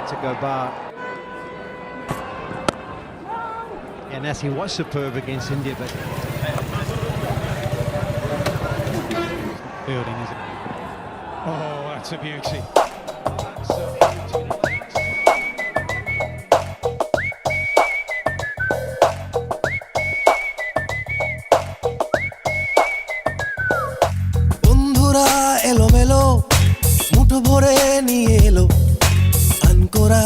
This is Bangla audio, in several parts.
it to go bar. Yeah, Nasim was superb against India, but fielding is. Oh, that's a beauty. বন্ধুরা এলোমেলো মুঠো ভরে নিয়ে এলো আনকোরা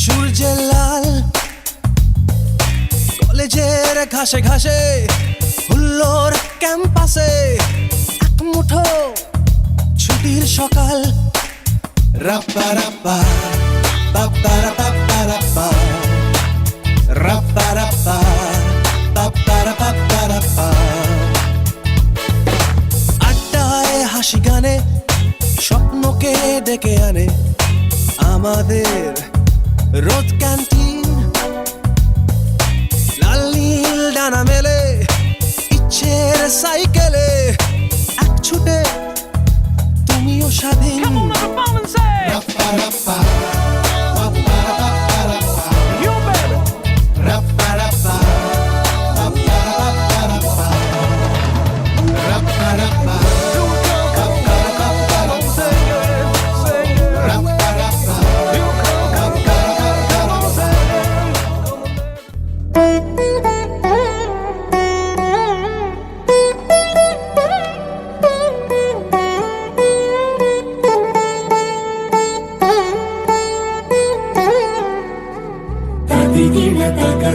সূর্যের লাল কলেজের ঘাসে ঘাসে হুল্লোর ক্যাম্পাসে এক মুঠো ছুটির সকাল রাপ্পা রাপ্পা পাপ্পা রাপ্পা রাপ্পা রাপ্পা রাপ্পা পাপ্পা রাপ্পা রাপ্পা আড্ডায় হাসি গানে স্বপ্নকে ডেকে আনে আমাদের রোদ ক্যান্টিন লাল নীল ডানা মেলে ইচ্ছের সাইকেলে এক ছুটে তুমিও স্বাধীন রাপ্পা রাপ্পা পাপ্পা রাপ্পা রাপ্পা ইউ বেবি রাপ্পা রাপ্পা পাপ্পা রাপ্পা রাপ্পা রাপ্পা রাপ্পা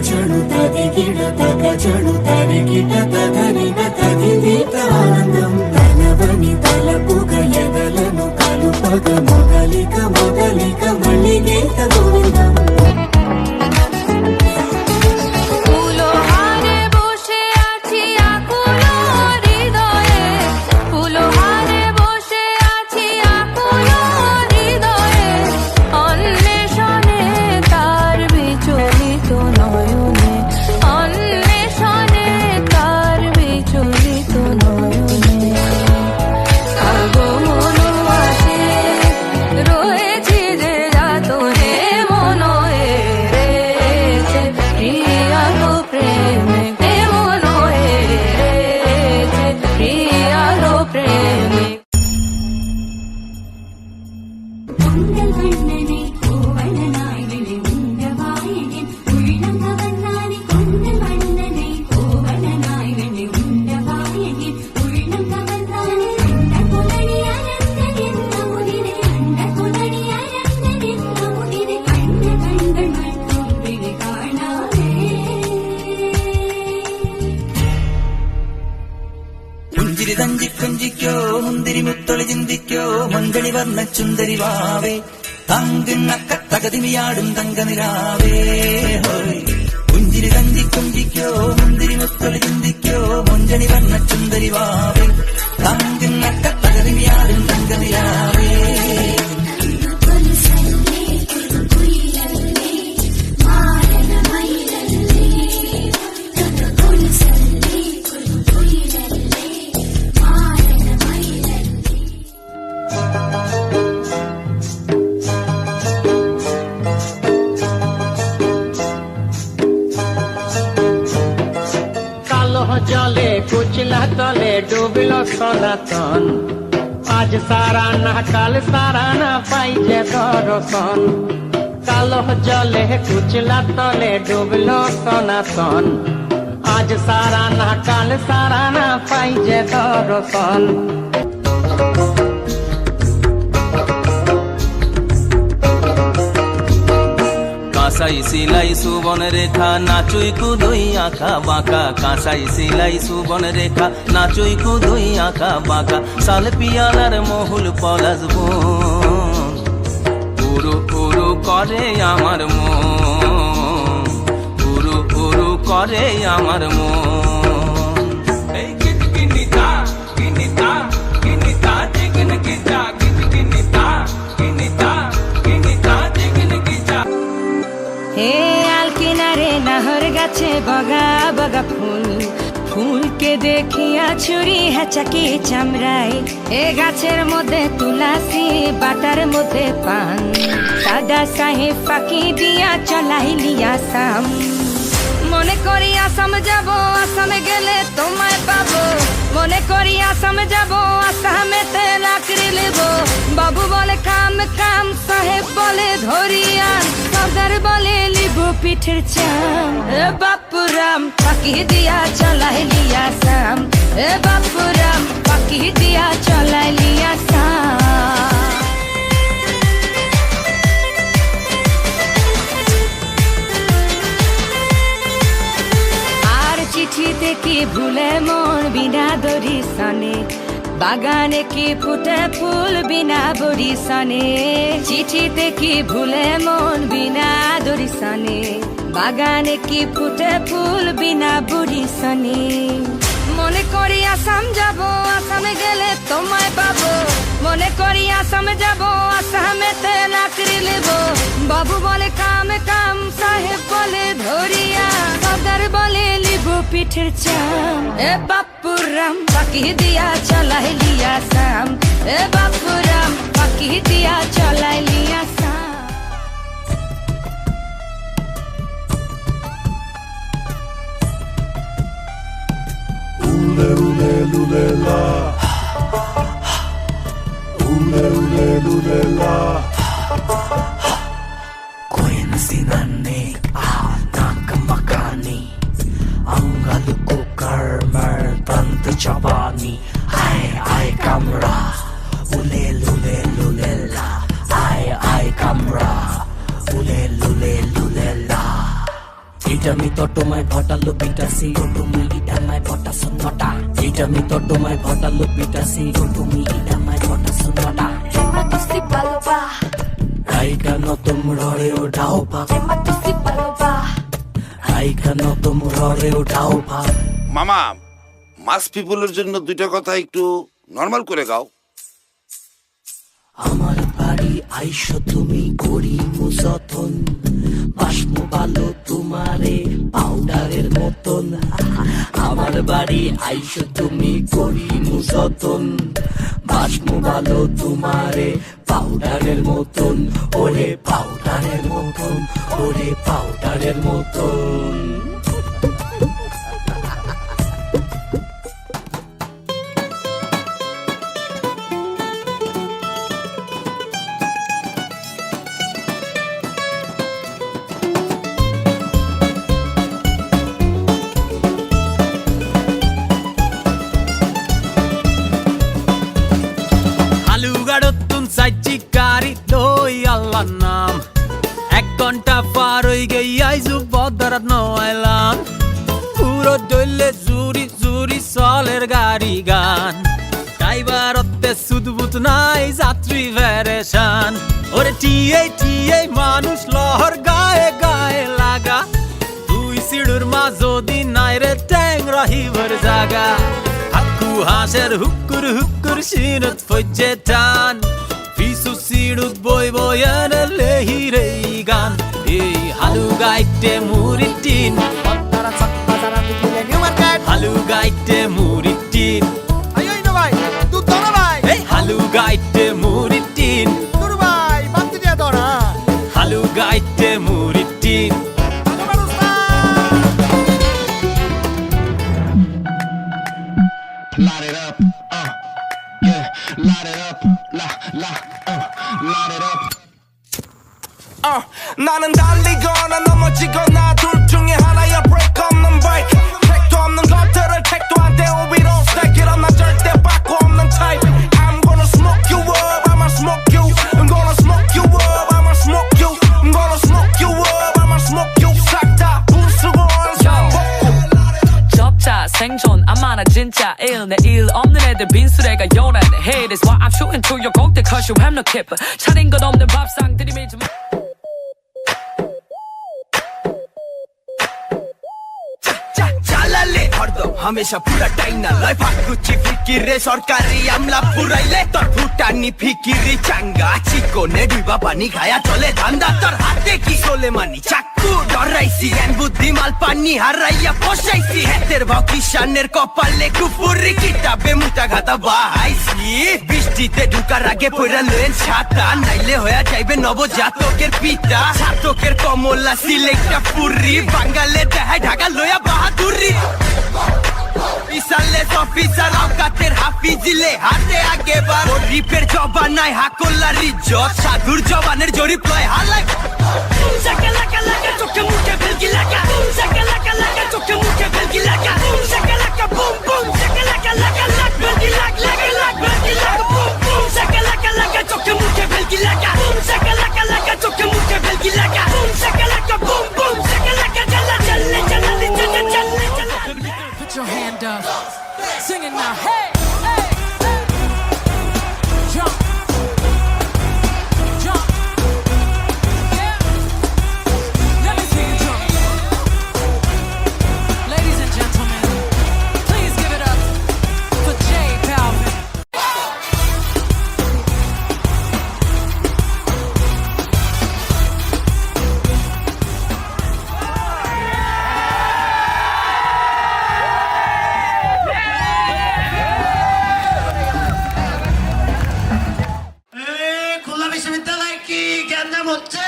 చణు తది గిడ తగ చణు తది గిట తగనిన తది దీత ఆనందం తనవని తలపుగ ఎదలను కలుపగ మొదలిక మొదలిక మళ్ళీ గీత గోవిందం കുഞ്ചിക്കോ മുന്തിരി മുത്തൊളി ചിന്തിക്കോ മഞ്ചണി വർണ്ണ ചുന്ദരി വാവേ തങ്കുന്നക്ക തകതിമിയാടും തങ്കനിലാവേ ഹോയ് കുഞ്ചിരി കുഞ്ചിക്കോ മുന്തിരി മുത്തൊളി ചിന്തിക്കോ മഞ്ചണി വർണ്ണ ചുന്ദരി വാവേ തങ്കുന്നക്ക തകതിമിയാടും തങ്കനിലാവേ জলে কুচলা তলে ডুবল সনাতন আজ সারা না কাল সারা না পাই যে দর্শন কালো জলে কুচলা তলে ডুবল সনাতন আজ সারা না কাল সারা না পাই যে দর্শন কাঁসাই সিলাই সুবন রেখা নাচুই কুদুই আঁকা বাঁকা কাঁসাই সিলাই সুবন রেখা নাচুই কুদুই আঁকা বাঁকা সাল পিয়ালার মহুল পলাশ বন পুরু পুরু করে আমার মন পুরু পুরু করে আমার মন এই কিনিতা কিনিতা কিনিতা চিকন কিতা কিনিতা কিনিতা কিনিতা চিকন কিতা হে আল কিনারে নাহর গাছে বগা বগা ফুল ফুলকে দেখিয়া ছুরি হেঁচাকি চামড়াই এ গাছের মধ্যে তুলাসি বাট খাতার মধ্যে পান দাদা সাহেব ফাঁকি দিয়া চলাইলি আসাম মনে করি আসাম যাব আসামে গেলে তোমায় পাবো মনে করি আসামে যাব আসামেতে লাকড়ি নেব বাবু বলে কাম কাম সাহেব বলে ধরিয়ান সর্দার বলে লিবু পিঠের চাম এ বাপুরাম ফাঁকি দিয়া চলাইলি আসাম এ বাপুরাম ফাঁকি দিয়া চলাইলি আসাম চিঠিতে কি ভুলে মন বিনা দড়ি সনে বাগানে কি ফুটে ফুল বিনা বড়ি সনে চিঠিতে কি ভুলে মন বিনা দড়ি সনে বাগানে কি ফুটে ফুল বিনা বড়ি সনে মনে করি আসাম যাব আসামে গেলে তোমায় পাবো মনে করি আসামে যাব আসামেতে লাকড়ি নেব বাবু বলে কাম কাম সাহেব বলে ধরিয়া সর্দার বলে লিবু পিঠের চাম এ বাপুরাম ফাঁকি দিয়া চলাইলি আসাম এ বাপুরাম ফাঁকি দিয়া চলাইলি Assam Ule ule lule la Ule ule lule la Koin sinane nakamakani Anggal ko karmar tant chabani Ay kamra Ule lule lule la Ay kamra Ule lule lule la Ita mi to tomai bhatalu bitasi utumi ita mai bhata sunota Ita mi to tomai bhatalu bitasi utumi ita mai bhata sunota Tema tusi paloba Ai kano tum rore udhao pa Tema tusi paloba Ai kano tum rore udhao pa মামা মাস পিপলের জন্য দুইটা কথা একটু নরমাল করে গাও আমার বাড়ি আইসো তুমি করি মুসতন বাসমু ভালো তোমারে পাউডারের মতন আমার বাড়ি আইসো তুমি করি মুসতন বাসমু ভালো তোমারে পাউডারের মতন ওরে পাউডারের মতন ওরে পাউডারের মতন গাড়ি দই আল্লাহ নাম 1 ঘন্টা পার হয়ে গেই আইজু বদরাত নয়লাম পুরো দইলে জুরি জুরি চলের গাড়ি গান ড্রাইভারতে সুদবুত নাই যাত্রী ভেরেশান ওরে টিয়ে মানুষ লহর গায়ে গায়ে লাগা দুই সিঁড়ুর মাঝদি নাই রে ট্যাং রহিবর জাগা হাকু হাঁসের হুক্কুর সিনত ফজ্জে টান পিছু সিঁড়ুত বই বয়ানে লেহিরে গান এই হালু গাইতে মুড়ি টিন হালু গাইতে মুড়ি টিন হালু গাইতে মুড়ি টিন হালু গাইতে মুড়ি tin Light it up, yeah, light it up, light it up. 나는 달리거나 넘어지거나 둘 중에 하나야 break 없는 break 택도 없는 것들을 택도 안 떼고 위로 stack it up 난 절대 바꿔 없는 type I'm gonna smoke you up, I'ma smoke you I'm gonna smoke you up, I'ma smoke you I'm gonna smoke you up, I'ma smoke you 싹 다 부수고 원상복구 접자 생존 아마나 진짜 일 내일 없는 애들 빈수레가 요란해 Hey that's why I'm shooting to your 곡대 cause you have no kipper 차린 것 없는 밥상 들이밀지 마 चालाले हरदम हमेशा पूरा टाइना लै फाकुची फिकिरे सरकारी আমলা পুরাইলে তোর ফুটানি ফিকিরি চাঙ্গা চিকনে ডিবা পানি খায়া চলে ধান্দা তোর হাতে কি সোলে মানি চাক ডরাইছি জ্ঞান বুদ্ধি মাল পানি হারাইয়া বসাইছি হাতের ভাব কিষানের কপালে কুপুরি কিতাবে মুটা ঘাতা বাহাইছি বৃষ্টিতে ঢুকার আগে পয়রা লয়েন ছাতা নাইলে হয়ে যাইবে নবজাতকের পিতা ছাতকের কমলা সিলেক্টা পুরি বাঙ্গালে দেখায় ঢাকা লয়া বাহাদুরি পিসালে অফিসার আওকাতের হাফিজিলে হাতে আগে বার রিপের জবানায় হাকল্লার ইজ্জত সাধুর জবানের জরিপ লয় হালাই Shaka laka laka চোখে মুখে ভেলকি লাগা Shaka laka laka চোখে মুখে ভেলকি লাগা Shaka laka boom boom Shaka laka laka lak ভেলকি লাগ লাগা লাগ ভেলকি লাগ boom boom Shaka laka laka চোখে মুখে ভেলকি লাগা Shaka laka laka চোখে মুখে ভেলকি লাগা Shaka laka boom boom Shaka laka jalla jalla jalla jalla jalla Put your hand up. Sing it now. Hey, hey, hey. Jump. Jump. Yeah. Let me see you jump. Ladies and gentlemen, please give it up for J Balvin. Khulna বিশ্ববিদ্যালয় কি জ্ঞান হচ্ছে